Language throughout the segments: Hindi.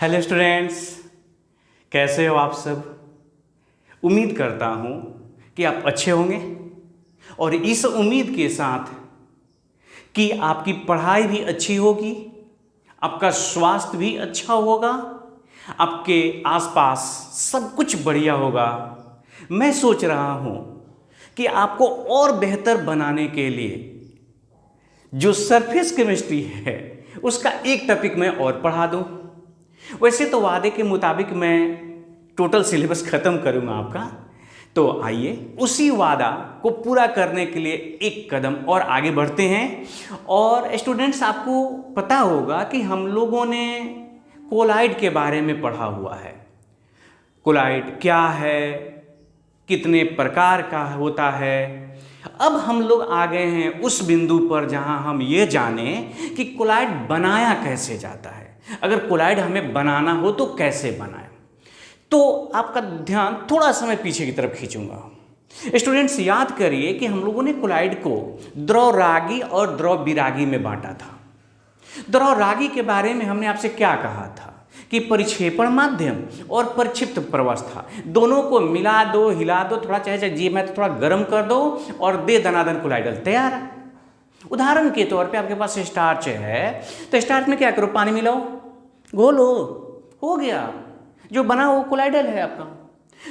हेलो स्टूडेंट्स, कैसे हो आप सब। उम्मीद करता हूँ कि आप अच्छे होंगे और इस उम्मीद के साथ कि आपकी पढ़ाई भी अच्छी होगी, आपका स्वास्थ्य भी अच्छा होगा, आपके आसपास सब कुछ बढ़िया होगा। मैं सोच रहा हूँ कि आपको और बेहतर बनाने के लिए जो सरफेस केमिस्ट्री है उसका एक टॉपिक मैं और पढ़ा दूँ। वैसे तो वादे के मुताबिक मैं टोटल सिलेबस ख़त्म करूँगा आपका, तो आइए उसी वादा को पूरा करने के लिए एक कदम और आगे बढ़ते हैं। और स्टूडेंट्स, आपको पता होगा कि हम लोगों ने कोलाइड के बारे में पढ़ा हुआ है। कोलाइड क्या है, कितने प्रकार का होता है। अब हम लोग आ गए हैं उस बिंदु पर जहां हम ये जाने कि कोलाइड बनाया कैसे जाता है। अगर कोलाइड हमें बनाना हो तो कैसे बनाएं। तो आपका ध्यान थोड़ा समय पीछे की तरफ खींचूंगा। स्टूडेंट्स, याद करिए कि हम लोगों ने कोलाइड को द्रवरागी और द्रवविरागी में बांटा था। द्रवरागी के बारे में हमने आपसे क्या कहा था कि परिक्षेपण माध्यम और परिक्षिप्त प्रवस्था दोनों को मिला दो, हिला दो, थोड़ा चाहे जी मैं तो थोड़ा गर्म कर दो और दे दनादन कोलाइडल तैयार है। उदाहरण के तौर पे आपके पास स्टार्च है तो स्टार्च में क्या करो, पानी मिलाओ, घोलो, हो गया, जो बना वो कोलाइडल है आपका।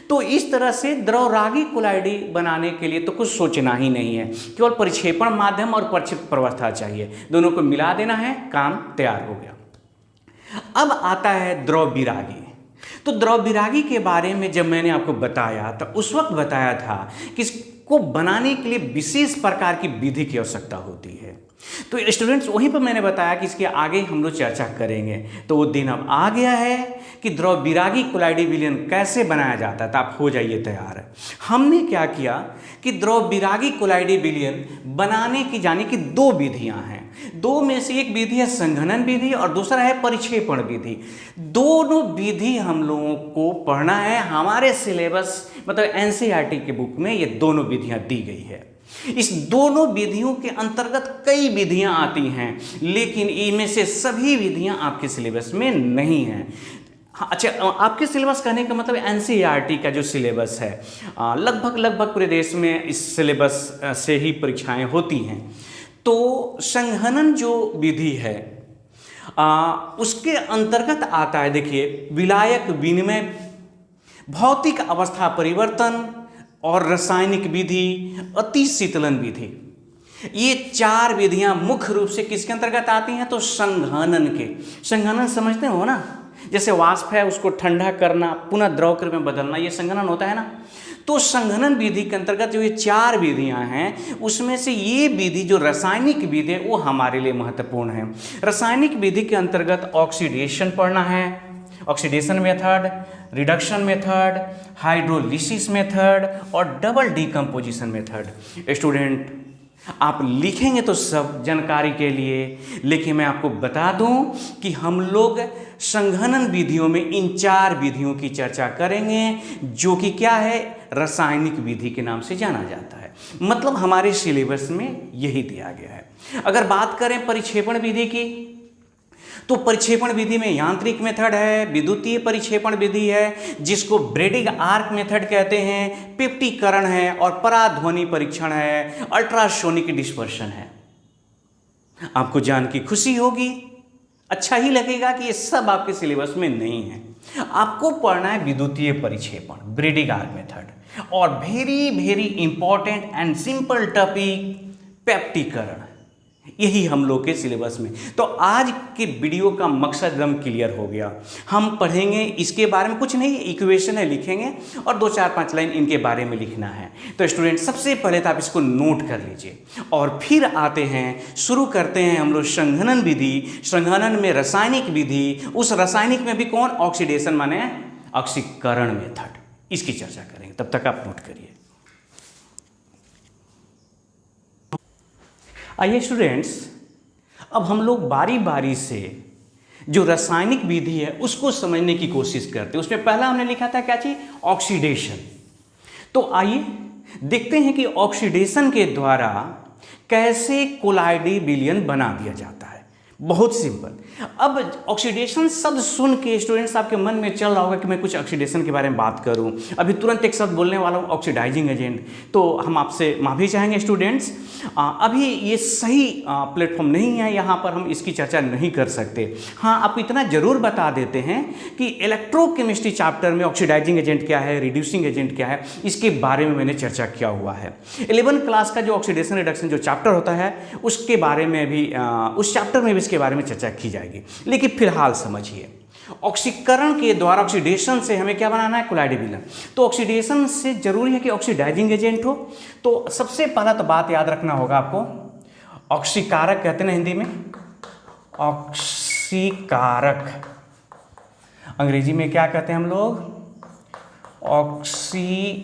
तो इस तरह से द्रवरागी कोलाइडी बनाने के लिए तो कुछ सोचना ही नहीं है, केवल परिक्षेपण माध्यम और परिक्षिप्त प्रवस्था चाहिए, दोनों को मिला देना है, काम तैयार हो गया। अब आता है द्रवविरागी। तो द्रवविरागी के बारे में जब मैंने आपको बताया तो उस वक्त बताया था कि इसको बनाने के लिए विशेष प्रकार की विधि की आवश्यकता होती है। तो स्टूडेंट्स, वहीं पर मैंने बताया कि इसके आगे हम लोग चर्चा करेंगे। तो वो दिन अब आ गया है कि द्रवविरागी कोलाइडी विलयन कैसे बनाया जाता है। तो आप हो जाइए तैयार। हमने क्या किया कि द्रवविरागी कोलाइडी विलयन बनाने की जाने की दो विधियां हैं। दो में से एक विधि है संघनन विधि और दूसरा है परिक्षेपण विधि। दोनों विधि हम लोगों को पढ़ना है। हमारे सिलेबस मतलब एनसीईआरटी के बुक में ये दोनों विधियां दी गई है। इस दोनों विधियों के अंतर्गत कई विधियां आती हैं, लेकिन इनमें से सभी विधियां आपके सिलेबस में नहीं हैं। अच्छा, आपके सिलेबस कहने का मतलब एनसीईआरटी का जो सिलेबस है, लगभग पूरे देश में इस सिलेबस से ही परीक्षाएं होती हैं। तो संघनन जो विधि है उसके अंतर्गत आता है, देखिए, विलायक विनिमय, भौतिक अवस्था परिवर्तन और रासायनिक विधि, अति शीतलन विधि। ये चार विधियां मुख्य रूप से किसके अंतर्गत आती हैं? तो संघनन के। संघनन समझते हो ना, जैसे वाष्प है उसको ठंडा करना, पुनः द्रव में बदलना, ये संघनन होता है ना। तो संघनन विधि के अंतर्गत जो ये चार विधियां हैं उसमें से ये विधि जो रासायनिक विधि है वो हमारे लिए महत्वपूर्ण है। रासायनिक विधि के अंतर्गत ऑक्सीडेशन पढ़ना है, oxidation method, reduction method, hydrolysis method और डबल डिकम्पोजिशन मेथड। स्टूडेंट, आप लिखेंगे तो सब जानकारी के लिए, लेकिन मैं आपको बता दूं कि हम लोग संघनन विधियों में इन चार विधियों की चर्चा करेंगे, जो कि क्या है, रासायनिक विधि के नाम से जाना जाता है। मतलब हमारे सिलेबस में यही दिया गया है। अगर बात करें परिक्षेपण विधि की, तो परिक्षेपण विधि में यांत्रिक मेथड है, विद्युतीय परिक्षेपण विधि है जिसको ब्रेडिंग आर्क मेथड कहते हैं, पिप्टीकरण है और पराध्वनि परीक्षण है, अल्ट्रासोनिक डिस्पर्शन है। आपको जान की खुशी होगी, अच्छा ही लगेगा कि ये सब आपके सिलेबस में नहीं है। आपको पढ़ना है विद्युतीय परिक्षेपण, ब्रेडिंग आर्क मेथड, और very important and simple topic पेप्टीकरण। यही हम लोग के सिलेबस में। तो आज के वीडियो का मकसद एकदम क्लियर हो गया। हम पढ़ेंगे इसके बारे में, कुछ नहीं, इक्वेशन है, लिखेंगे और 2-4-5 लाइन इनके बारे में लिखना है। तो स्टूडेंट, सबसे पहले तो आप इसको नोट कर लीजिए और फिर आते हैं, शुरू करते हैं हम लोग संघनन विधि। संघनन में रासायनिक विधि, उस रासायनिक में भी कौन, ऑक्सीडेशन माने ऑक्सीकरण मेथड, इसकी चर्चा करेंगे। तब तक आप नोट करिए। आइए स्टूडेंट्स, अब हम लोग बारी बारी से जो रासायनिक विधि है उसको समझने की कोशिश करते हैं। उसमें पहला हमने लिखा था क्या चीज, ऑक्सीडेशन। तो आइए देखते हैं कि ऑक्सीडेशन के द्वारा कैसे कोलाइडी विलयन बना दिया जाता है। बहुत सिंपल, अब ऑक्सीडेशन शब्द सुन के स्टूडेंट्स आपके मन में चल रहा होगा कि मैं कुछ ऑक्सीडेशन के बारे में बात करूं। अभी तुरंत एक शब्द बोलने वाला हूं, ऑक्सीडाइजिंग एजेंट। तो हम आपसे माफ़ी चाहेंगे स्टूडेंट्स, अभी ये सही प्लेटफॉर्म नहीं है, यहाँ पर हम इसकी चर्चा नहीं कर सकते। हाँ, आपको इतना ज़रूर बता देते हैं कि इलेक्ट्रोकेमिस्ट्री चैप्टर में ऑक्सीडाइजिंग एजेंट क्या है, रिड्यूसिंग एजेंट क्या है, इसके बारे में मैंने चर्चा किया हुआ है। 11th क्लास का जो ऑक्सीडेशन रिडक्शन जो चैप्टर होता है उसके बारे में भी उस चैप्टर में भी इसके बारे में चर्चा की जाएगी। लेकिन फिलहाल समझिए, ऑक्सीकरण के द्वारा ऑक्सीडेशन से हमें क्या बनाना है, कोलाइड विलयन। तो ऑक्सीडेशन से जरूरी है कि ऑक्सीडाइजिंग एजेंट हो। तो सबसे पहला तो बात याद रखना होगा आपको, ऑक्सीकारक कहते हैं ना हिंदी में, ऑक्सीकारक अंग्रेजी में क्या कहते हैं हम लोग, ऑक्सीडाइजिंग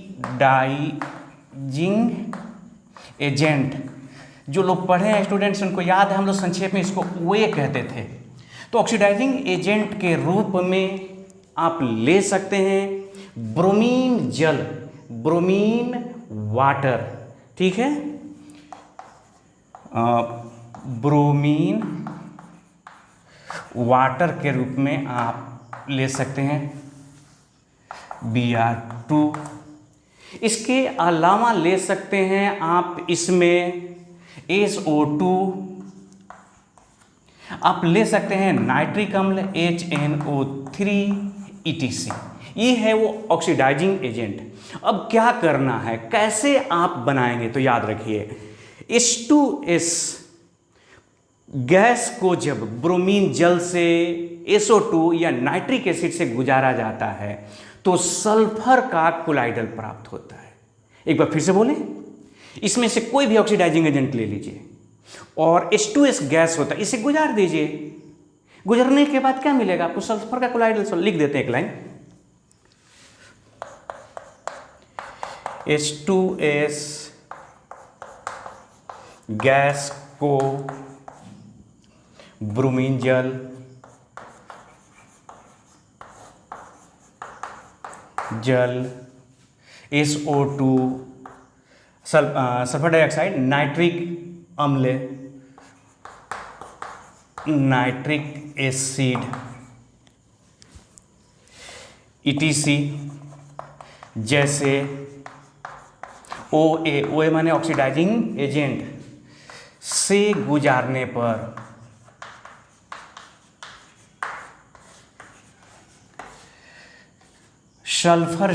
एजेंट। जो लोग पढ़े हैं स्टूडेंट्स उनको याद है, हम लोग संक्षेप में इसको ओए कहते थे। तो ऑक्सीडाइजिंग एजेंट के रूप में आप ले सकते हैं ब्रोमीन जल, ब्रोमीन वाटर, ठीक है, ब्रोमीन वाटर के रूप में आप ले सकते हैं Br2। इसके अलावा ले सकते हैं आप इसमें SO2, आप ले सकते हैं नाइट्रिक अम्ल HNO3 etc। ये है वो ऑक्सीडाइजिंग एजेंट। अब क्या करना है, कैसे आप बनाएंगे, तो याद रखिए H2S गैस को जब ब्रोमीन जल से SO2 या नाइट्रिक एसिड से गुजारा जाता है तो सल्फर का कोलाइडल प्राप्त होता है। एक बार फिर से बोलें, इसमें से कोई भी ऑक्सीडाइजिंग एजेंट ले लीजिए और H2S गैस होता है, इसे गुजार दीजिए। गुजरने के बाद क्या मिलेगा आपको, सल्फर का कोलाइडल। लिख देते हैं एक लाइन, H2S गैस को ब्रोमीन जल SO2 सल्फर डाइऑक्साइड, नाइट्रिक अम्ल, नाइट्रिक एसिड etc जैसे OA माने ऑक्सीडाइजिंग एजेंट से गुजारने पर सल्फर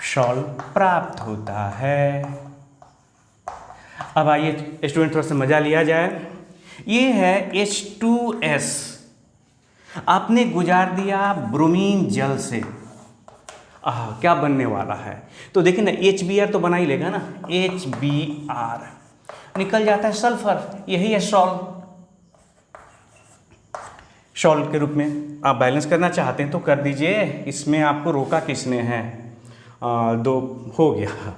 सॉल्ट प्राप्त होता है। अब आइए स्टूडेंट थोड़ा सा मजा लिया जाए। ये है H2S, आपने गुजार दिया ब्रोमीन जल से, क्या बनने वाला है, तो देखिए ना HBr तो बना ही लेगा ना, HBr निकल जाता है सल्फर, यही है सॉल्ट के रूप में। आप बैलेंस करना चाहते हैं तो कर दीजिए, इसमें आपको रोका किसने है, 2 हो गया।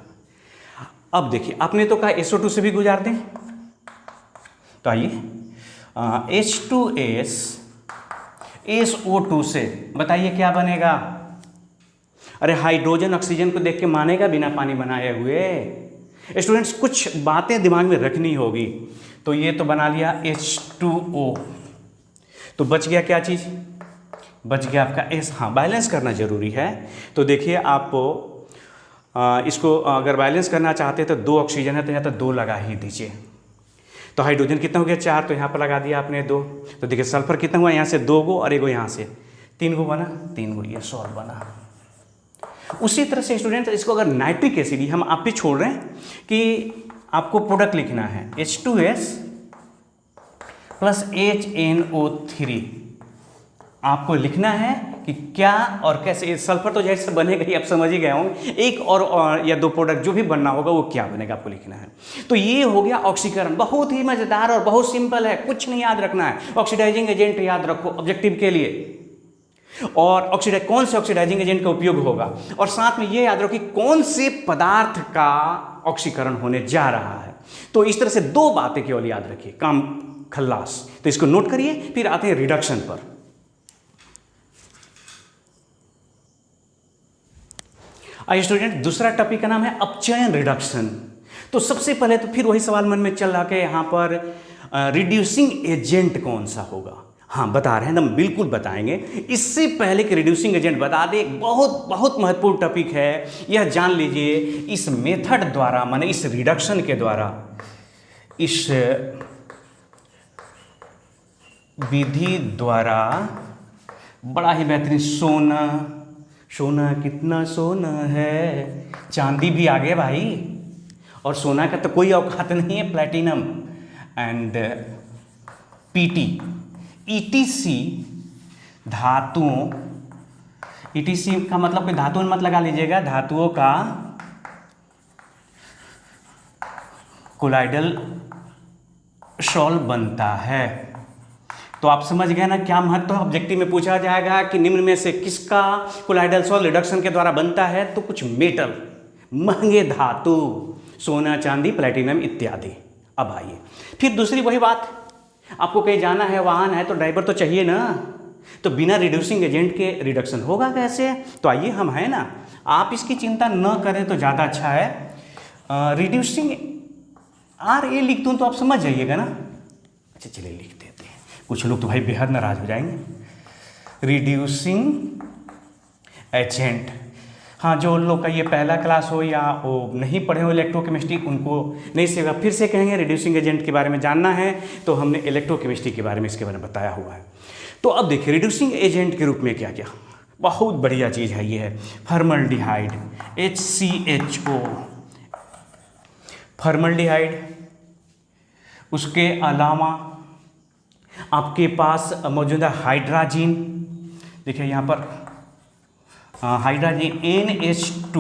अब देखिए आपने तो कहा SO2 से भी गुजार दें, तो आइए H2S SO2 से बताइए क्या बनेगा। अरे हाइड्रोजन ऑक्सीजन को देख के मानेगा बिना पानी बनाए हुए। स्टूडेंट्स कुछ बातें दिमाग में रखनी होगी। तो ये तो बना लिया H2O, तो बच गया क्या चीज़, बच गया आपका S। हाँ, बैलेंस करना जरूरी है। तो देखिए आप इसको अगर बैलेंस करना चाहते हैं तो 2 ऑक्सीजन है तो यहाँ तो 2 लगा ही दीजिए। तो हाइड्रोजन कितना हो गया, 4, तो यहाँ पर लगा दिया आपने 2। तो देखिए सल्फर कितना हुआ, यहाँ से 2 गो और 1 गो यहाँ से, 3 गो बना, 3 गो ये सॉल्ट बना। उसी तरह से स्टूडेंट इसको अगर नाइट्रिक एसिड, हम आप भी छोड़ रहे हैं कि आपको प्रोडक्ट लिखना है H2S प्लस HNO3, आपको लिखना है कि क्या और कैसे। सल्फर तो जैसे बनेगा ही, आप समझ ही गए होंगे। एक और या 2 प्रोडक्ट जो भी बनना होगा वो क्या बनेगा आपको लिखना है। तो ये हो गया ऑक्सीकरण, बहुत ही मजेदार और बहुत सिंपल है, कुछ नहीं याद रखना है। ऑक्सीडाइजिंग एजेंट याद रखो ऑब्जेक्टिव के लिए, और कौन से ऑक्सीडाइजिंग एजेंट का उपयोग होगा, और साथ में ये याद रखो कि कौन से पदार्थ का ऑक्सीकरण होने जा रहा है। तो इस तरह से 2 बातें केवल याद रखिए, काम खल्लास। तो इसको नोट करिए, फिर आते हैं रिडक्शन पर। आइए स्टूडेंट, दूसरा टॉपिक का नाम है अपचयन रिडक्शन। तो सबसे पहले तो फिर वही सवाल मन में चल रहा कि यहाँ पर रिड्यूसिंग एजेंट कौन सा होगा। हाँ, बता रहे हैं, हम बिल्कुल बताएंगे। इससे पहले कि रिड्यूसिंग एजेंट बता दें, एक बहुत बहुत महत्वपूर्ण टॉपिक है, यह जान लीजिए। इस मेथड द्वारा, माने इस रिडक्शन के द्वारा, इस विधि द्वारा बड़ा ही बेहतरीन सोना, सोना कितना सोना है, चांदी भी आ गए भाई, और सोना का तो कोई औकात नहीं है, प्लैटिनम एंड पीटी, ईटीसी धातुओं, ईटीसी का मतलब कोई धातुओं मत लगा लीजिएगा, धातुओं का कोलाइडल सॉल्व बनता है। तो आप समझ गए ना क्या महत्व है। ऑब्जेक्टिव में पूछा जाएगा कि निम्न में से किसका कोलाइडल सॉल्व रिडक्शन के द्वारा बनता है, तो कुछ मेटल, महंगे धातु, सोना, चांदी, प्लैटिनम इत्यादि। अब आइए फिर दूसरी वही बात, आपको कहीं जाना है, वाहन है, तो ड्राइवर तो चाहिए ना, तो बिना रिड्यूसिंग एजेंट के रिडक्शन होगा कैसे। तो आइए, हम हैं ना, आप इसकी चिंता न करें तो ज़्यादा अच्छा है। रिड्यूसिंग RA लिख दूँ तो आप समझ जाइएगा ना। अच्छा चलिए लिख देते हैं, कुछ लोग तो भाई बेहद नाराज हो जाएंगे। रिड्यूसिंग एजेंट, हाँ, जो लोग का ये पहला क्लास हो या वो नहीं पढ़े हो इलेक्ट्रोकेमिस्ट्री, उनको नहीं सेगा, फिर से कहेंगे रिड्यूसिंग एजेंट के बारे में जानना है तो हमने इलेक्ट्रोकेमिस्ट्री के बारे में इसके बारे में बताया हुआ है। तो अब देखिए रिड्यूसिंग एजेंट के रूप में क्या क्या, बहुत बढ़िया चीज़ है, ये है फॉर्मल्डिहाइड, HCHO, फॉर्मल्डिहाइड। उसके अलावा आपके पास मौजूद है हाइड्राजीन, देखिए यहाँ पर हाइड्राजीन NH2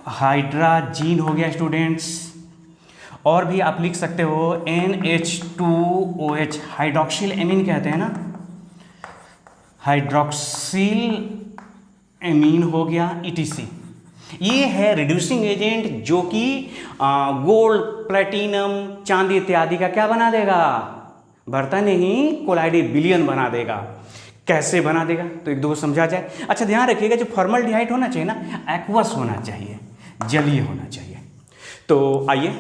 हाइड्राजीन हो गया स्टूडेंट्स। और भी आप लिख सकते हो NH2OH, हाइड्रोक्सिल एमीन कहते हैं ना, हाइड्रोक्सिल एमीन हो गया, ETC। ये है रिड्यूसिंग एजेंट जो कि गोल्ड, प्लैटिनम, चांदी इत्यादि का क्या बना देगा, बढ़ता नहीं, कोलाइडी बिलियन बना देगा। कैसे बना देगा तो एक दो समझा जाए। अच्छा ध्यान रखिएगा, जो फॉर्मल्डिहाइड होना चाहिए ना, एक्वस होना चाहिए, जलीय होना चाहिए। तो आइए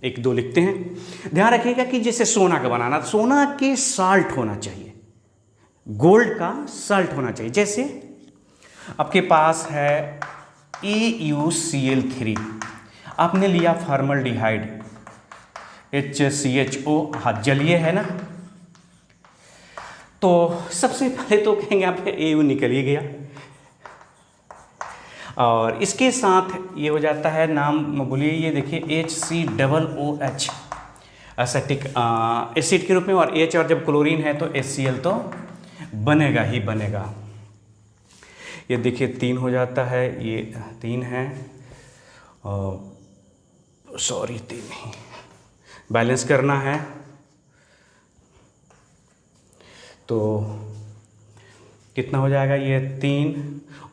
एक दो लिखते हैं। ध्यान रखिएगा कि जैसे सोना का बनाना, सोना के साल्ट होना चाहिए, गोल्ड का साल्ट होना चाहिए। जैसे आपके पास है AuCl3, आपने लिया फॉर्मल्डिहाइड HCHO, हाँ जलीय है ना, तो सबसे पहले तो कहेंगे आप AU निकल ही गया, और इसके साथ ये हो जाता है, नाम बोलिए, ये देखिए HCOOH एसिटिक एसिड के रूप में, और H और जब क्लोरीन है तो HCl तो बनेगा ही बनेगा। ये देखिए 3 हो जाता है, ये 3 है, सॉरी 3 ही, बैलेंस करना है तो कितना हो जाएगा, ये 3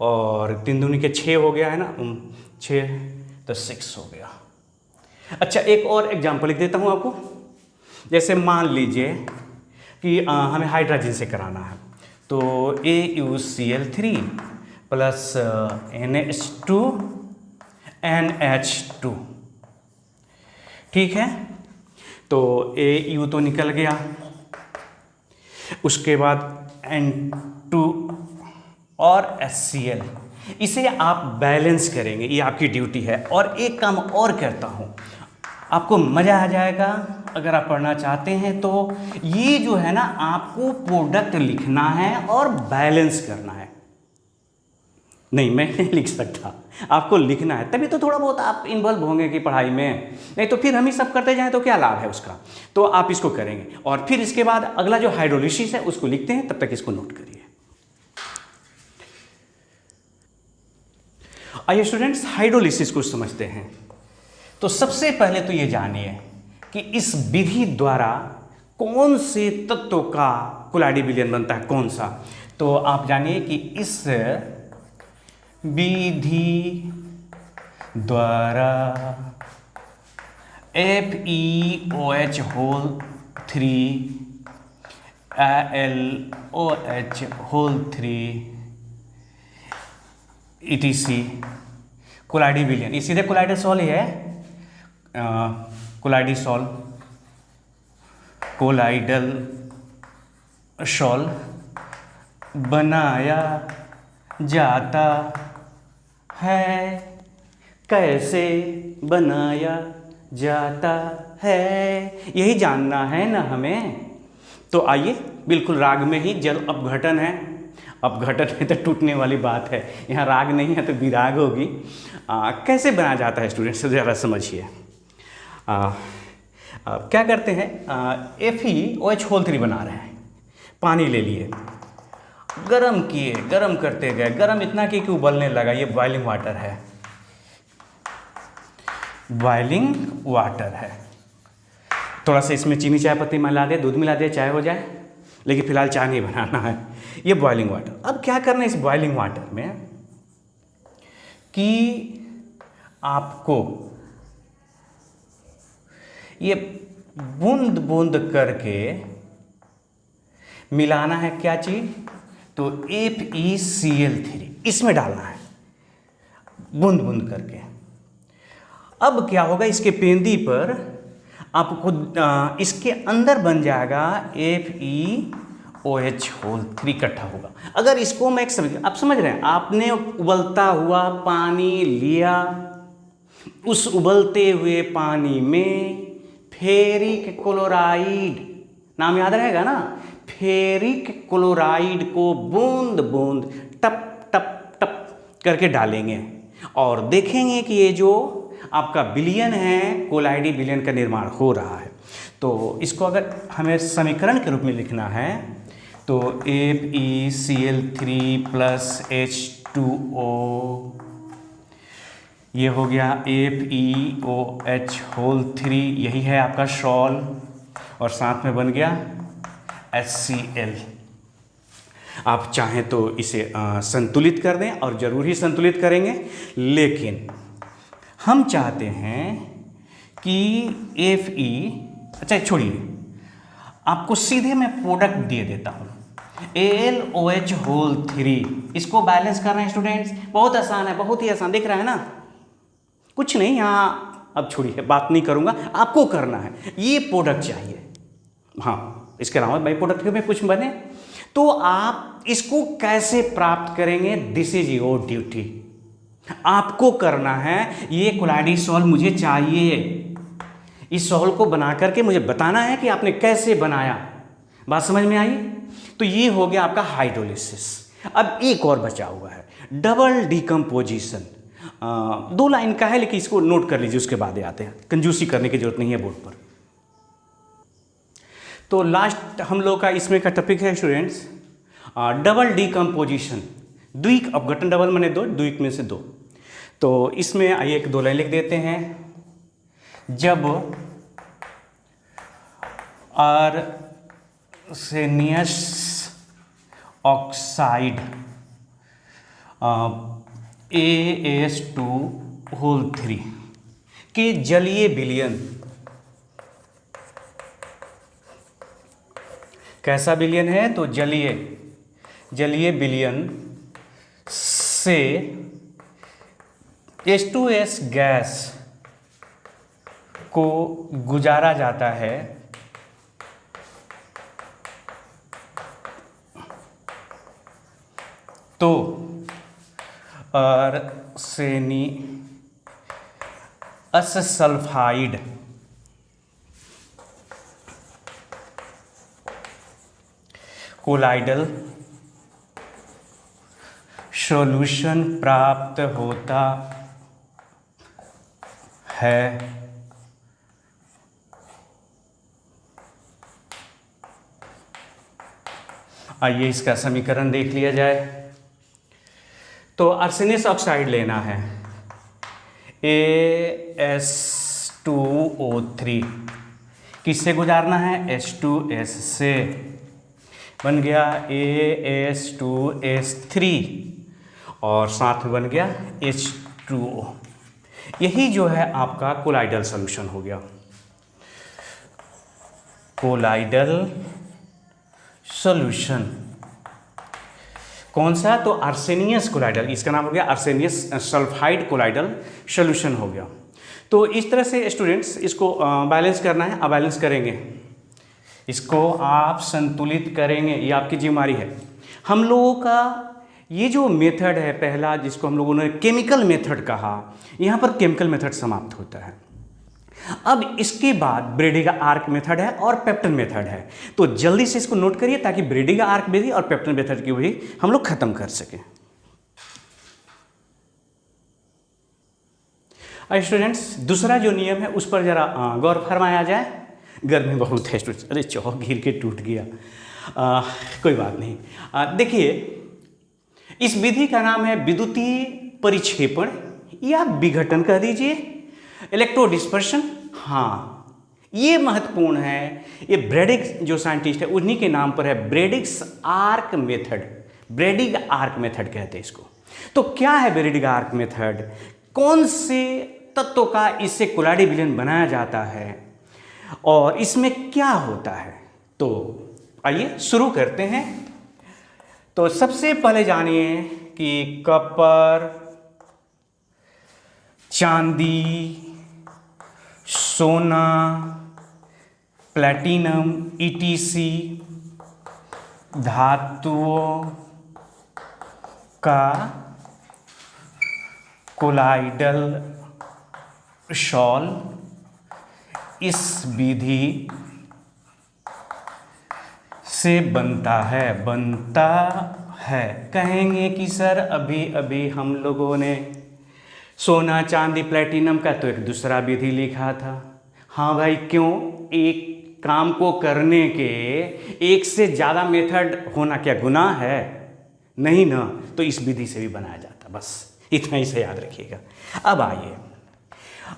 और 3 दूनी के 6 हो गया है ना, 6 तो 6 हो गया। अच्छा एक और एग्जांपल लिख देता हूँ आपको। जैसे मान लीजिए कि हमें हाइड्रोजन से कराना है, तो AuCl3 प्लस NH2NH2, ठीक है, तो AU तो निकल गया, उसके बाद N2 और HCl, इसे आप बैलेंस करेंगे, ये आपकी ड्यूटी है। और एक काम और करता हूँ, आपको मज़ा आ जाएगा अगर आप पढ़ना चाहते हैं तो। ये जो है ना, आपको प्रोडक्ट लिखना है और बैलेंस करना है। नहीं मैं नहीं लिख सकता, आपको लिखना है, तभी तो थोड़ा बहुत आप इन्वॉल्व होंगे कि पढ़ाई में, नहीं तो फिर हम ही सब करते जाएं तो क्या लाभ है उसका। तो आप इसको करेंगे, और फिर इसके बाद अगला जो हाइड्रोलिसिस है उसको लिखते हैं, तब तक इसको नोट करिए। आइए स्टूडेंट्स, हाइड्रोलिसिस को समझते हैं। तो सबसे पहले तो ये जानिए कि इस विधि द्वारा कौन से तत्वों का कोलाइडी बिलियन बनता है, कौन सा। तो आप जानिए कि इस विधि द्वारा FeOH whole 3 AlOH whole 3 ETC कोलाइडी विलयन, ये सीधे कोलाइडल सॉल ही है, कोलाइडी सॉल, कोलाइडल सॉल बनाया जाता है, कैसे बनाया जाता है, यही जानना है ना हमें। तो आइए, बिल्कुल राग में ही जल अपघटन है, अपघटन है तो टूटने वाली बात है, यहाँ राग नहीं है तो विराग होगी। कैसे बनाया जाता है स्टूडेंट्स, ज़रा समझिए। क्या करते हैं, FeOH3 बना रहे हैं, पानी ले लिए, गरम किए, गरम करते गए, गरम इतना कि उबलने लगा, ये बॉइलिंग वाटर है, बॉइलिंग वाटर है। थोड़ा सा इसमें चीनी चाय पत्ती मिला दे, दूध मिला दे, चाय हो जाए, लेकिन फिलहाल चाय नहीं बनाना है, ये बॉइलिंग वाटर। अब क्या करना है इस बॉइलिंग वाटर में कि आपको ये बूंद बूंद करके मिलाना है, क्या चीज, तो FeCl3 इसमें डालना है, बूंद बूंद करके। अब क्या होगा, इसके पेंदी पर आपको इसके अंदर बन जाएगा FeOH3 इकट्ठा होगा। अगर इसको मैं आप समझ रहे हैं, आपने उबलता हुआ पानी लिया, उस उबलते हुए पानी में फेरिक क्लोराइड, नाम याद रहेगा ना, फेरिक क्लोराइड को बूंद बूंद टप टप टप करके डालेंगे और देखेंगे कि ये जो आपका विलयन है, कोलाइडी विलयन का निर्माण हो रहा है। तो इसको अगर हमें समीकरण के रूप में लिखना है तो FeCl3 प्लस H2O, ये हो गया FeOH3, यही है आपका सॉल, और साथ में बन गया HCl। आप चाहें तो इसे संतुलित कर दें, और ज़रूर ही संतुलित करेंगे, लेकिन हम चाहते हैं कि अच्छा छोड़िए, आपको सीधे मैं प्रोडक्ट दे देता हूँ, AlOH3, इसको बैलेंस करना है स्टूडेंट्स, बहुत आसान है, बहुत ही आसान, दिख रहा है ना, कुछ नहीं यहाँ, अब छोड़िए, बात नहीं करूँगा, आपको करना है, ये प्रोडक्ट चाहिए। हाँ, इसके अलावा बाई प्रोडक्ट में कुछ बने तो आप इसको कैसे प्राप्त करेंगे, दिस इज योर ड्यूटी, आपको करना है। ये कोलाइडी सॉल मुझे चाहिए, इस सॉल को बना करके मुझे बताना है कि आपने कैसे बनाया, बात समझ में आई। तो ये हो गया आपका हाइड्रोलिसिस। अब एक और बचा हुआ है, डबल डिकम्पोजिशन, 2 लाइन का है, लेकिन इसको नोट कर लीजिए, उसके बाद आते हैं, कंजूसी करने की जरूरत नहीं है बोर्ड पर। तो लास्ट हम लोग का इसमें का टॉपिक है स्टूडेंट्स, डबल डिकम्पोजिशन, द्विक अपघटन, डबल माने 2, द्विक में से 2। तो इसमें आइए एक 2 लाइन लिख देते हैं। जब आर्सेनियस ऑक्साइड AS2O3 के जलीय विलयन, कैसा विलयन है, तो जलीय विलयन से H2S गैस को गुजारा जाता है तो आर्सेनियस सल्फाइड कोलाइडल सॉल्यूशन प्राप्त होता है। आइए इसका समीकरण देख लिया जाए। तो आर्सेनियस ऑक्साइड लेना है, AS2O3 किससे गुजारना है, H2S से, बन गया AS2S3 और साथ में बन गया H2O। यही जो है आपका कोलाइडल सॉल्यूशन हो गया, कोलाइडल सॉल्यूशन। कौन सा? तो आर्सेनियस कोलाइडल, इसका नाम हो गया आर्सेनियस सल्फाइड कोलाइडल सॉल्यूशन हो गया। तो इस तरह से स्टूडेंट्स इसको बैलेंस करना है। अब बैलेंस करेंगे, इसको आप संतुलित करेंगे, ये आपकी जिम्मेदारी है। हम लोगों का ये जो मेथड है पहला, जिसको हम लोगों ने केमिकल मेथड कहा, यहाँ पर केमिकल मेथड समाप्त होता है। अब इसके बाद ब्रेडी आर्क मेथड है और पेप्टन मेथड है। तो जल्दी से इसको नोट करिए ताकि ब्रेडी आर्क विधि और पेप्टन मेथड की भी हम लोग खत्म कर सकें। स्टूडेंट्स, दूसरा जो नियम है उस पर जरा गौर फरमाया जाए। गर्मी बहुत है स्टूडेंट्स, अरे चौक गिर के टूट गया, कोई बात नहीं। देखिए, इस विधि का नाम है विद्युतीय परिक्षेपण या विघटन कह दीजिए, इलेक्ट्रोडिस्पर्शन। हाँ, ये महत्वपूर्ण है। ये ब्रेडिग्स जो साइंटिस्ट है उन्हीं के नाम पर है, ब्रेडिग्स आर्क मेथड, ब्रेडिग आर्क मेथड कहते हैं इसको। तो क्या है ब्रेडिग आर्क मेथड? कौन से तत्वों का इससे कोलाइड विलयन बनाया जाता है और इसमें क्या होता है? तो आइए शुरू करते हैं। तो सबसे पहले जानिए कि कॉपर, चांदी, सोना, प्लैटिनम, ईटीसी धातुओं का कोलाइडल शॉल इस विधि से बनता है। कहेंगे कि सर अभी अभी हम लोगों ने सोना, चांदी, प्लैटिनम का तो एक दूसरा विधि लिखा था। हाँ भाई, क्यों? एक काम को करने के एक से ज़्यादा मेथड होना क्या गुनाह है? नहीं ना, तो इस विधि से भी बनाया जाता, बस इतना ही से याद रखिएगा। अब आइए,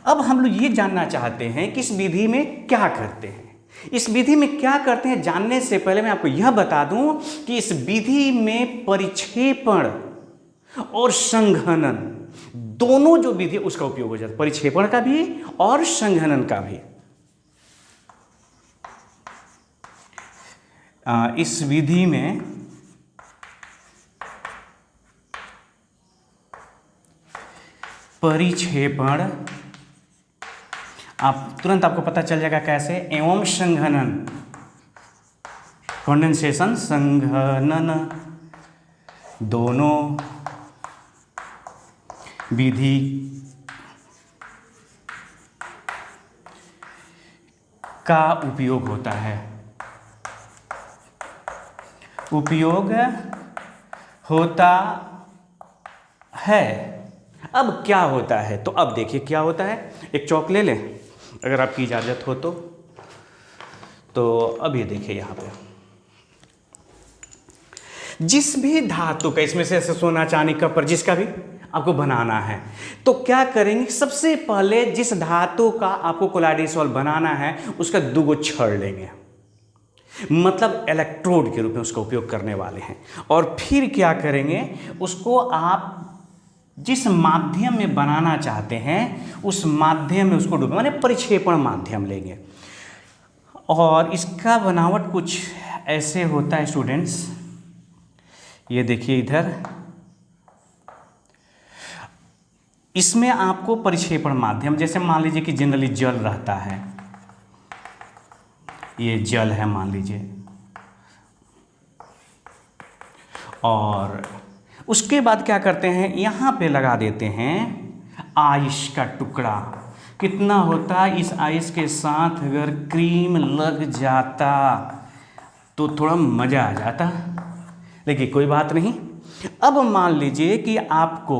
अब हम लोग ये जानना चाहते हैं कि इस विधि में क्या करते हैं। इस विधि में क्या करते हैं जानने से पहले मैं आपको यह बता दूं कि इस विधि में परिक्षेपण और संघनन दोनों जो विधि उसका उपयोग हो जाता है, परिक्षेपण का भी और संघनन का भी। इस विधि में परिक्षेपण तुरंत आपको पता चल जाएगा कैसे, एवं संघनन, कंडेंसेशन, संघनन, दोनों विधि का उपयोग होता है। अब क्या होता है? तो अब देखिए क्या होता है। एक चौक ले लें अगर आपकी इजाज़त हो तो अब ये देखिए यहाँ पे जिस भी धातु का, इसमें से सोना, चांदी, कॉपर, जिसका भी आपको बनाना है, तो क्या करेंगे? सबसे पहले जिस धातु का आपको कोलाइडल सॉल्व बनाना है उसका 2 छड़ लेंगे, मतलब इलेक्ट्रोड के रूप में उसका उपयोग करने वाले हैं। और फिर क्या करेंगे? उसको आप जिस माध्यम में बनाना चाहते हैं उस माध्यम में उसको डूबे, माने परिक्षेपण माध्यम लेंगे। और इसका बनावट कुछ ऐसे होता है स्टूडेंट्स, ये देखिए इधर, इसमें आपको परिक्षेपण माध्यम, जैसे मान लीजिए कि जनरली जल रहता है, ये जल है मान लीजिए, और उसके बाद क्या करते हैं? यहाँ पे लगा देते हैं आइस का टुकड़ा। कितना होता है? इस आइस के साथ अगर क्रीम लग जाता तो थोड़ा मज़ा आ जाता, लेकिन कोई बात नहीं। अब मान लीजिए कि आपको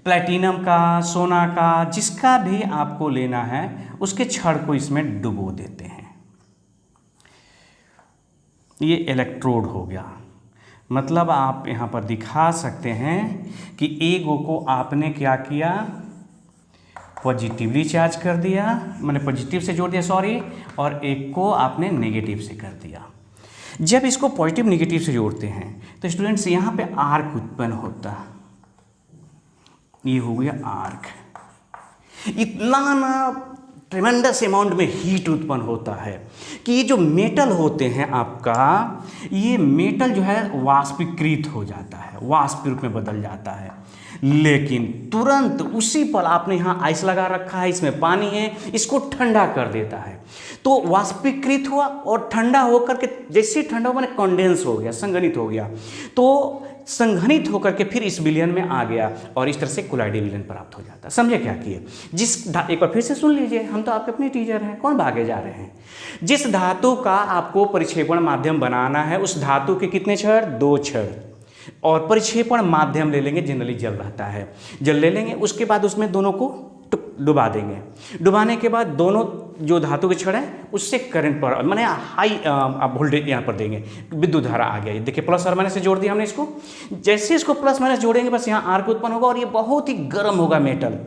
प्लैटिनम का, सोना का, जिसका भी आपको लेना है उसके छड़ को इसमें डुबो देते हैं। ये इलेक्ट्रोड हो गया। मतलब आप यहाँ पर दिखा सकते हैं कि एक को आपने क्या किया? पॉजिटिवली चार्ज कर दिया, मैंने पॉजिटिव से जोड़ दिया, सॉरी, और एक को आपने नेगेटिव से कर दिया। जब इसको पॉजिटिव नेगेटिव से जोड़ते हैं तो स्टूडेंट्स यहाँ पे आर्क उत्पन्न होता है। ये हो गया आर्क। इतना ना ट्रिमेंडस अमाउंट में हीट उत्पन्न होता है कि ये जो मेटल होते हैं आपका, ये मेटल जो है वाष्पीकृत हो जाता है, वाष्प के रूप में बदल जाता है। लेकिन तुरंत उसी पल आपने यहाँ आइस लगा रखा है, इसमें पानी है, इसको ठंडा कर देता है। तो वाष्पीकृत हुआ और ठंडा होकर के जैसे ठंडा हुआ, मैंने कंडेंस हो गया, संघनित हो गया। तो संघनित होकर के फिर इस विलयन में आ गया और इस तरह से कोलाइडल विलयन प्राप्त हो जाता है। समझे क्या किए? एक बार फिर से सुन लीजिए, हम तो आपके अपने टीचर हैं, कौन भागे जा रहे हैं। जिस धातु का आपको परिक्षेपण माध्यम बनाना है, उस धातु के कितने छड़? 2 छड़। और परिक्षेपण माध्यम ले लेंगे, जनरली जल रहता है, जल ले लेंगे। उसके बाद उसमें दोनों को डुबा देंगे। डुबाने के बाद दोनों जो धातु के छड़ हैं उससे करंट पर माने हाई आप वोल्टेज यहाँ पर देंगे, विद्युत धारा आ गया। देखिए प्लस और माइनस से जोड़ दिया हमने इसको। जैसे इसको प्लस माइनस जोड़ेंगे बस यहाँ आर्क उत्पन्न होगा और ये बहुत ही गर्म होगा मेटल।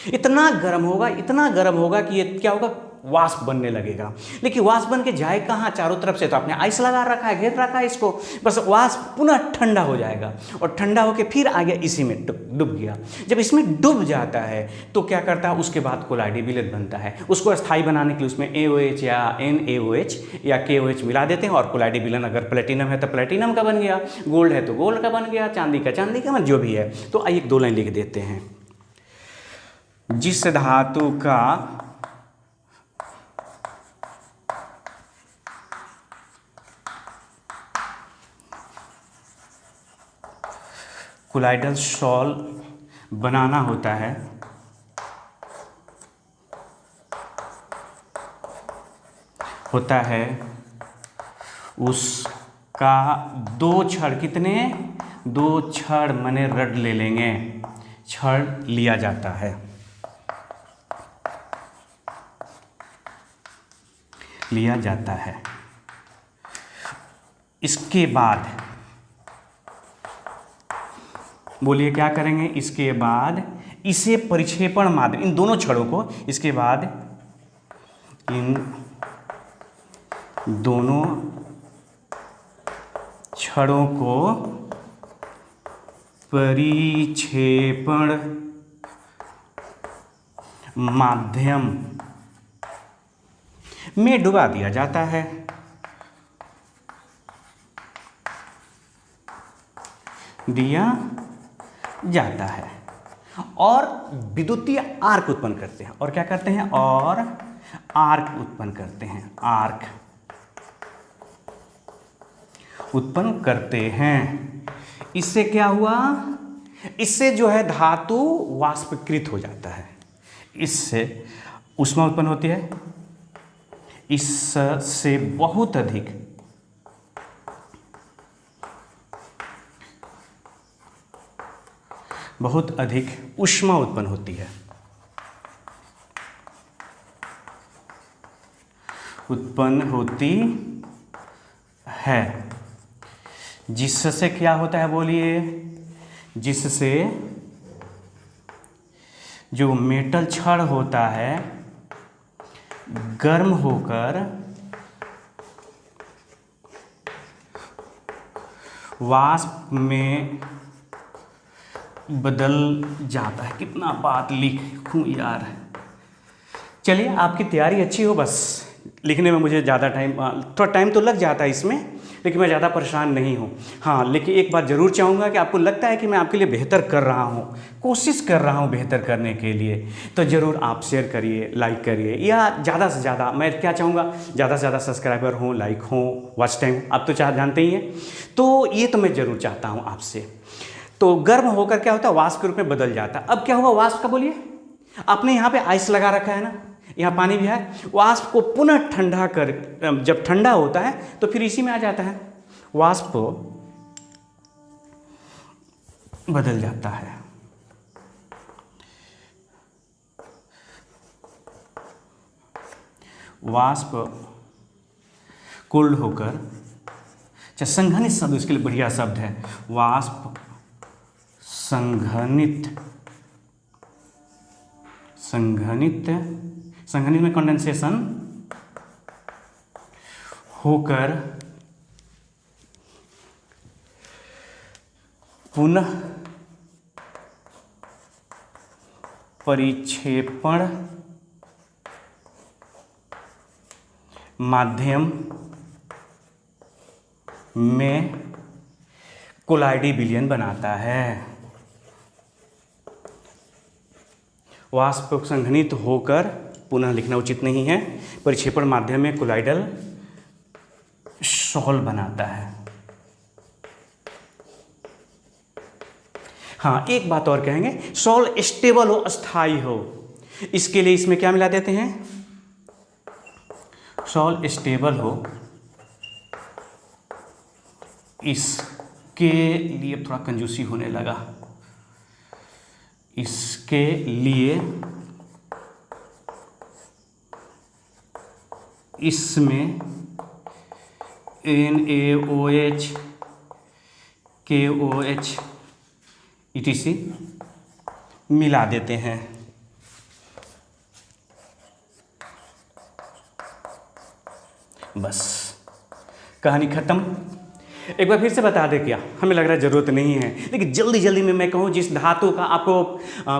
इतना गर्म होगा, इतना गर्म होगा कि ये क्या होगा? वाष्प बनने लगेगा। लेकिन वाष्प बन के जाए कहाँ? चारों तरफ से तो आपने आइस लगा रखा है, घेर रखा है इसको, बस वाष्प पुनः ठंडा हो जाएगा और ठंडा होकर फिर आ गया इसी में डूब गया। जब इसमें डूब जाता है तो क्या करता है? उसके बाद कोलाइडल विलयन बनता है। उसको स्थायी बनाने के लिए उसमें AOH या NaOH या KOH मिला देते हैं और कोलाइडल विलयन अगर प्लेटिनम है तो प्लेटिनम का बन गया, गोल्ड है तो गोल्ड का बन गया, चांदी का मतलब जो भी है। तो आइए 2 लाइन लिख देते हैं। जिस धातु का कोलाइडल सॉल्व बनाना होता है, उसका 2 छड़, कितने? 2 छड़ माने रड ले लेंगे, छड़ लिया जाता है। इसके बाद बोलिए क्या करेंगे? इसके बाद इसे परिक्षेपण माध्यम, इन दोनों छड़ों को, इसके बाद इन दोनों छड़ों को परिक्षेपण माध्यम में डुबा दिया जाता है। और विद्युतीय आर्क उत्पन्न करते हैं। और क्या करते हैं? और आर्क उत्पन्न करते हैं, आर्क उत्पन्न करते हैं। इससे क्या हुआ? इससे जो है धातु वाष्पीकृत हो जाता है, इससे ऊष्मा उत्पन्न होती है, इससे बहुत अधिक ऊष्मा उत्पन्न होती है, जिससे क्या होता है? बोलिए, जिससे जो मेटल छड़ होता है गर्म होकर वाष्प में बदल जाता है। कितना बात लिखूं यार। चलिए, आपकी तैयारी अच्छी हो, बस लिखने में मुझे ज़्यादा थोड़ा टाइम तो लग जाता है इसमें, लेकिन मैं ज़्यादा परेशान नहीं हूँ। हाँ, लेकिन एक बात ज़रूर चाहूँगा कि आपको लगता है कि मैं आपके लिए बेहतर कर रहा हूँ, कोशिश कर रहा हूँ बेहतर करने के लिए, तो ज़रूर आप शेयर करिए, लाइक करिए, या ज़्यादा से ज़्यादा, मैं क्या चाहूँगा, ज़्यादा से ज़्यादा सब्सक्राइबर हों, लाइक हों, वॉच टाइम आप तो जानते ही हैं। तो ये तो मैं ज़रूर चाहता हूँ आपसे। तो गर्म होकर क्या होता है? वाष्प के रूप में बदल जाता है। अब क्या हुआ वाष्प का? बोलिए, आपने यहाँ पे आइस लगा रखा है ना, यहाँ पानी भी है, वाष्प को पुनः ठंडा कर, जब ठंडा होता है तो फिर इसी में आ जाता है, वाष्प बदल जाता है। वाष्प कोल्ड होकर, अच्छा संघनित शब्द इसके लिए बढ़िया शब्द है, वाष्प संघनित में कंडेंसेशन होकर पुनः परिक्षेपण माध्यम में कोलाइडी विलयन बनाता है। वाष्प संघनित होकर, पुनः लिखना उचित नहीं है, परिक्षेपण माध्यम में कोलाइडल शॉल बनाता है। हाँ, एक बात और कहेंगे, शॉल स्टेबल हो, अस्थाई हो, इसके लिए इसमें क्या मिला देते हैं? शॉल स्टेबल हो, इसके लिए थोड़ा कंजूसी होने लगा, इसके लिए इसमें NaOH KOH etc मिला देते हैं। बस कहानी खत्म। एक बार फिर से बता दे, क्या हमें लग रहा है ज़रूरत नहीं है, लेकिन जल्दी जल्दी में मैं कहूँ, जिस धातु का आपको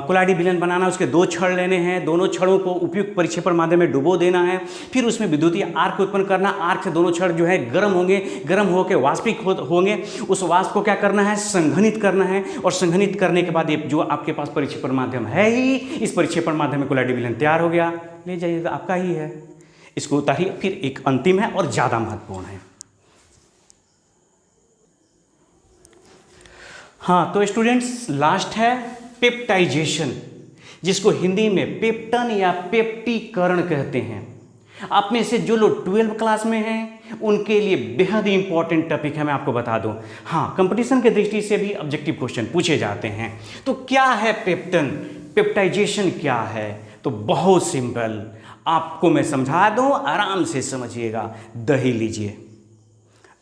कोलाइडी विलयन बनाना है, उसके 2 छड़ लेने हैं, दोनों छड़ों को उपयुक्त परिक्षेपण माध्यम में डुबो देना है, फिर उसमें विद्युतीय आर्क उत्पन्न करना, आर्क से दोनों छड़ जो है गर्म होंगे, गर्म होकर वाष्पिक होंगे, उस वाष्प को क्या करना है? संघनित करना है, और संघनित करने के बाद ये जो आपके पास परिक्षेपण माध्यम है ही, इस परिक्षेपण माध्यम में कोलाइडी विलयन तैयार हो गया, ले जाइएगा, आपका ही है, इसको उतारिए। फिर एक अंतिम है और ज़्यादा महत्वपूर्ण है। हाँ, तो स्टूडेंट्स, लास्ट है पेप्टाइजेशन, जिसको हिंदी में पेप्टन या पेप्टीकरण कहते हैं। आप में से जो लोग 12th क्लास में हैं उनके लिए बेहद ही इंपॉर्टेंट टॉपिक है, मैं आपको बता दूं। हाँ, कंपटीशन के दृष्टि से भी ऑब्जेक्टिव क्वेश्चन पूछे जाते हैं। तो क्या है पेप्टन, पेप्टाइजेशन क्या है? तो बहुत सिंपल, आपको मैं समझा दूं, आराम से समझिएगा। दही लीजिए,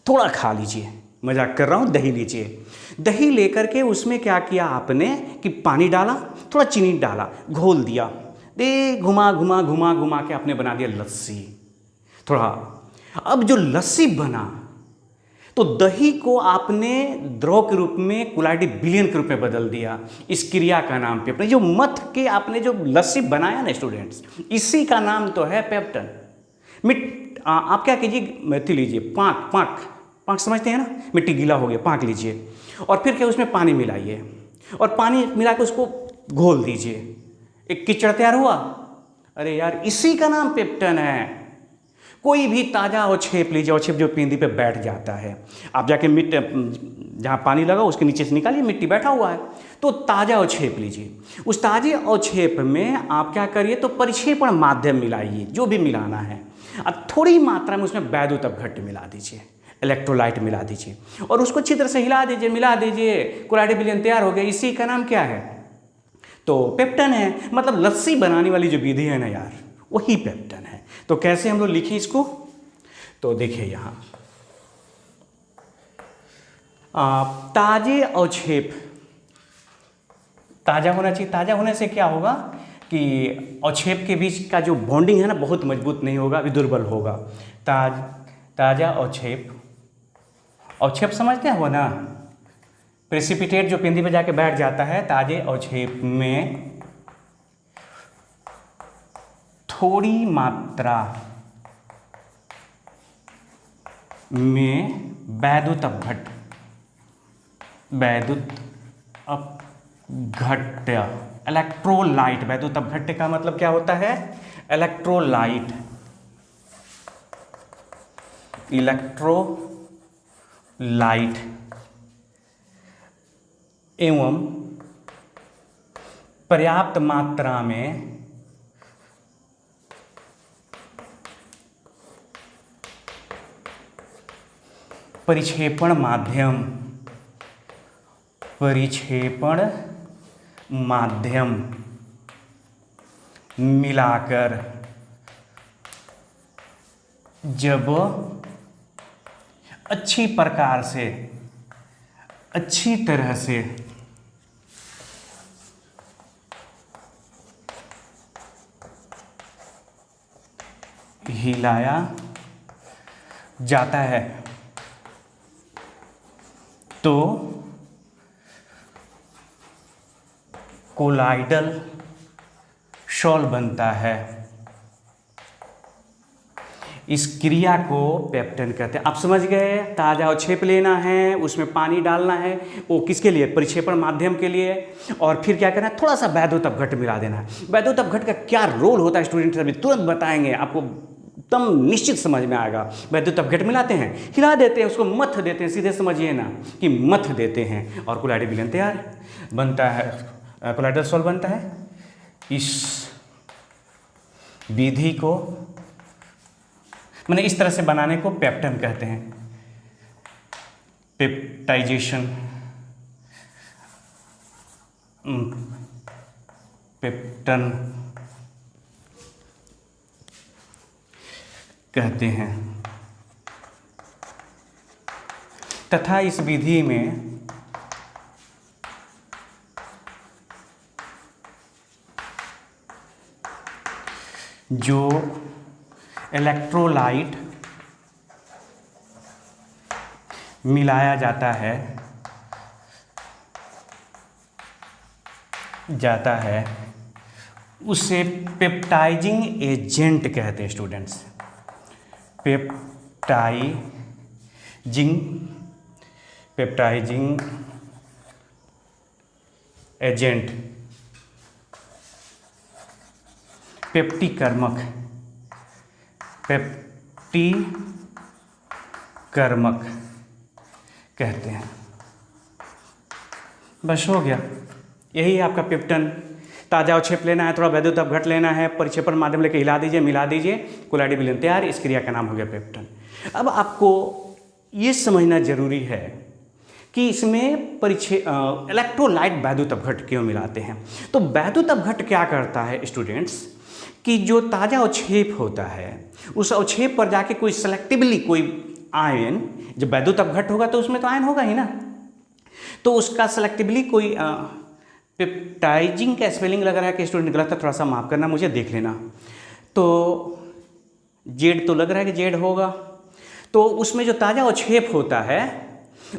थोड़ा खा लीजिए, मजाक कर रहा हूँ, दही लीजिए। दही लेकर के उसमें क्या किया आपने कि पानी डाला, थोड़ा चीनी डाला, घोल दिया, दे घुमा घुमा घुमा घुमा के आपने बना दिया लस्सी। थोड़ा, अब जो लस्सी बना, तो दही को आपने द्रव के रूप में कोलाइडी विलयन के रूप में बदल दिया। इस क्रिया का नाम पेप्टन, जो मथ के आपने जो लस्सी बनाया ना स्टूडेंट्स, इसी का नाम तो है पेप्टन। आप क्या कीजिए, मेथी लीजिए, पाँक समझते हैं ना, मिट्टी गीला हो गया, पाँक लीजिए, और फिर क्या उसमें पानी मिलाइए, और पानी मिला के उसको घोल दीजिए, एक कीचड़ तैयार हुआ। अरे यार, इसी का नाम पेप्टन है। कोई भी ताज़ा अवक्षेप लीजिए, अवक्षेप जो पेंदी पे बैठ जाता है, आप जाके मिट्टी जहाँ पानी लगा उसके नीचे से निकालिए, मिट्टी बैठा हुआ है, तो ताज़ा अवक्षेप लीजिए। उस ताजे अवक्षेप में आप क्या करिए, तो परिक्षेपण माध्यम मिलाइए, जो भी मिलाना है। अब थोड़ी मात्रा में उसमें वैद्युत अपघट्य मिला दीजिए, इलेक्ट्रोलाइट मिला दीजिए, और उसको अच्छी तरह से हिला दीजिए, मिला दीजिए, कोलाइडी विलयन तैयार हो गया। इसी का नाम क्या है? तो पेप्टन है। मतलब लस्सी बनाने वाली जो विधि है ना यार, वही पेप्टन है। तो कैसे हम लोग लिखें इसको? तो देखिए यहाँ ताजे अवक्षेप, ताज़ा होना चाहिए। ताज़ा होने से क्या होगा कि अवक्षेप के बीच का जो बॉन्डिंग है ना, बहुत मजबूत नहीं होगा, अभी दुर्बल होगा। ताज़ा अवक्षेप, अवक्षेप समझते हो ना, प्रेसिपिटेट जो पेंदी पे जाके बैठ जाता है। ताजे अवक्षेप में थोड़ी मात्रा में वैद्युत अपघट्य, इलेक्ट्रोलाइट। वैद्युत अपघट्य का मतलब क्या होता है? इलेक्ट्रोलाइट, एवं पर्याप्त मात्रा में परिक्षेपण माध्यम मिलाकर जब अच्छी प्रकार से, अच्छी तरह से हिलाया जाता है तो कोलाइडल शॉल बनता है। इस क्रिया को पेप्टन कहते हैं। आप समझ गए, ताज़ा अवक्षेप लेना है, उसमें पानी डालना है, वो किसके लिए, परिक्षेपण माध्यम के लिए, और फिर क्या करना है, थोड़ा सा वैद्युतपघट मिला देना है। वैद्युतपघट का क्या रोल होता है स्टूडेंट अभी तुरंत बताएंगे आपको, एकदम निश्चित समझ में आएगा। वैद्युतपघट मिलाते हैं, हिला देते हैं, उसको मथ देते हैं, सीधे समझिए ना कि मथ देते हैं और कोलाइडल विलयन तैयार बनता है, कोलाइडल सॉल्व बनता है। इस विधि को मैंने इस तरह से बनाने को पेप्टन कहते हैं, पेप्टाइजेशन, पेप्टन कहते हैं। तथा इस विधि में जो इलेक्ट्रोलाइट मिलाया जाता है उसे पेप्टाइजिंग एजेंट कहते हैं स्टूडेंट्स, पेप्टाइजिंग एजेंट, पेप्टिकर्मक कहते हैं। बस हो गया, यही है आपका पेप्टन। ताज़ा अवक्षेप लेना है, थोड़ा वैद्युतपघट लेना है, परिक्षेपण माध्यम लेके हिला दीजिए, मिला दीजिए, कोलाइडल विलयन तैयार। इस क्रिया का नाम हो गया पेप्टन। अब आपको ये समझना जरूरी है कि इसमें इलेक्ट्रोलाइट वैद्युतपघट क्यों मिलाते हैं। तो वैद्युतपघट क्या करता है स्टूडेंट्स कि जो ताज़ा अवक्षेप होता है उस अवक्षेप पर जाके कोई सेलेक्टिवली कोई आयन, जब वैद्युतपघट होगा तो उसमें तो आयन होगा ही ना, तो उसका सेलेक्टिवली कोई पेप्टाइजिंग का स्पेलिंग लग रहा है कि स्टूडेंट गलत है, थोड़ा सा माफ करना, मुझे देख लेना। तो जेड तो लग रहा है कि जेड होगा। तो उसमें जो ताज़ा अवक्षेप होता है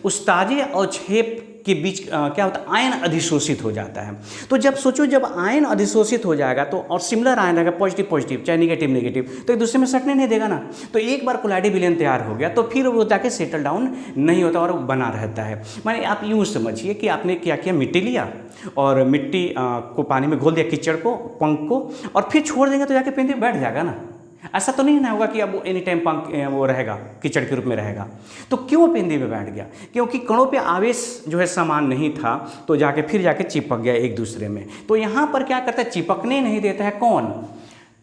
उस ताजे अवक्षेप के बीच क्या होता है, आयन अधिशोषित हो जाता है। तो जब सोचो, जब आयन अधिशोषित हो जाएगा तो और सिमिलर आयन रहेगा, पॉजिटिव पॉजिटिव चाहे नेगेटिव नेगेटिव, तो एक दूसरे में सटने नहीं देगा ना। तो एक बार कोलाइडल विलयन तैयार हो गया तो फिर वो जाके सेटल डाउन नहीं होता और बना रहता है। माने आप यूँ समझिए कि आपने क्या किया, मिट्टी लिया और मिट्टी को पानी में घोल दिया, कीचड़ को, पंख को, और फिर छोड़ देंगे तो जाके पेंदे बैठ जाएगा ना। ऐसा तो नहीं ना होगा कि अब वो एनी टाइम पंख वो रहेगा, कीचड़ के रूप में रहेगा। तो क्यों पेंदे में बैठ गया, क्योंकि कणों पे आवेश जो है समान नहीं था, तो जाके फिर जाके चिपक गया एक दूसरे में। तो यहाँ पर क्या करता है, चिपकने नहीं देता है कौन,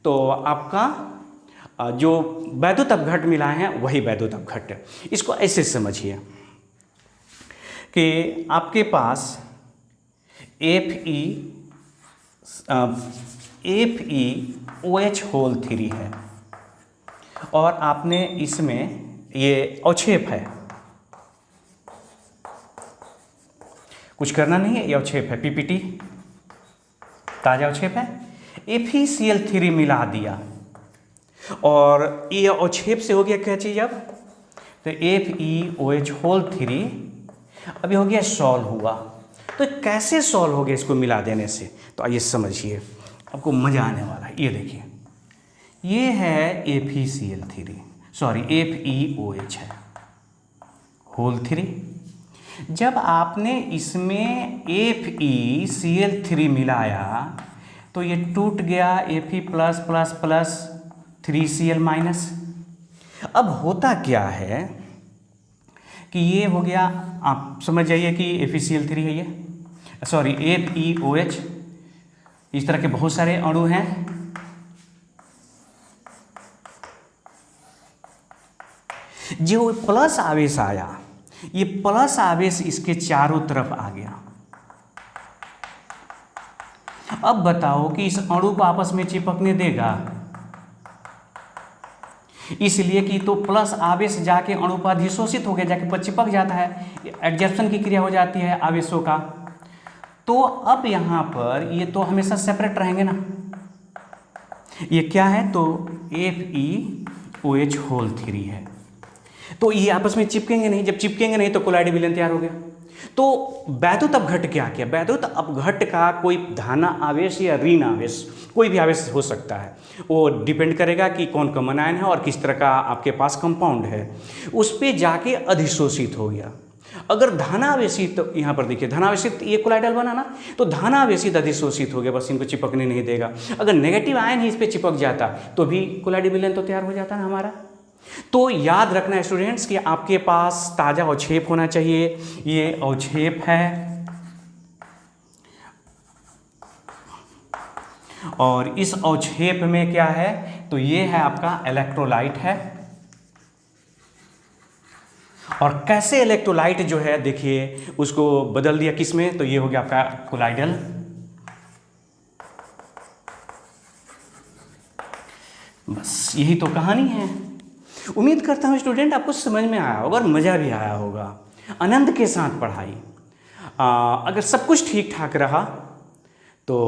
तो आपका जो वैद्युतपघट मिला है वही वैद्युतपघट। इसको ऐसे समझिए कि आपके पास FeOH3 है और आपने इसमें ये अवक्षेप है, कुछ करना नहीं है, ये अवक्षेप है, पीपीटी ताज़ा अवक्षेप है, FeCl3 मिला दिया और ये अवक्षेप से हो गया क्या चीज़, अब तो FeOH3 अभी हो गया सॉल्व हुआ। तो कैसे सॉल्व हो गया इसको मिला देने से, तो आइए समझिए, आपको मज़ा आने वाला है। ये देखिए, ये है FeCl3, सॉरी FeOH है होल 3। जब आपने इसमें FeCl3 मिलाया तो ये टूट गया Fe plus plus plus 3Cl-। अब होता क्या है कि ये हो गया, आप समझ जाइए कि FeCl3 है ये, सॉरी FeOH, इस तरह के बहुत सारे अणु हैं। जो प्लस आवेश आया, ये प्लस आवेश इसके चारों तरफ आ गया। अब बताओ कि इस अणु को आपस में चिपकने देगा, इसलिए कि तो प्लस आवेश जाके अणु पर अधिशोषित हो गया, जाके पर चिपक जाता है, एडजर्प्शन की क्रिया हो जाती है आवेशों का। तो अब यहाँ पर ये तो हमेशा सेपरेट रहेंगे ना, ये क्या है, तो FeOH होल 3 है, तो ये आपस में चिपकेंगे नहीं। जब चिपकेंगे नहीं तो कोलाइडल विलयन तैयार हो गया। तो वैद्युत अपघट्ट क्या किया? वैद्युत अपघट्ट का कोई धन आवेश या ऋण आवेश, कोई भी आवेश हो सकता है, वो डिपेंड करेगा कि कौन कॉमन आयन है और किस तरह का आपके पास कंपाउंड है, उस पर जाके अधिशोषित हो गया। अगर धनावेशित, तो यहाँ पर देखिए धनावेशित ये कोलाइडल बना ना, तो धनावेशित अधिशोषित हो गया, बस इनको चिपकने नहीं देगा। अगर नेगेटिव आयन ही इस पर चिपक जाता तो भी कोलाइडल विलयन तो तैयार हो जाता ना हमारा। तो याद रखना स्टूडेंट्स कि आपके पास ताज़ा अवक्षेप होना चाहिए। ये अवक्षेप है और इस अवक्षेप में क्या है, तो ये है आपका इलेक्ट्रोलाइट है। और कैसे इलेक्ट्रोलाइट जो है देखिए उसको बदल दिया किस में, तो ये हो गया आपका कोलाइडल। बस यही तो कहानी है। उम्मीद करता हूँ स्टूडेंट आपको समझ में आया होगा और मज़ा भी आया होगा। आनंद के साथ पढ़ाई। अगर सब कुछ ठीक ठाक रहा तो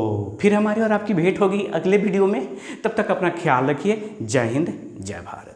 फिर हमारी और आपकी भेंट होगी अगले वीडियो में। तब तक अपना ख्याल रखिए। जय हिंद, जय भारत।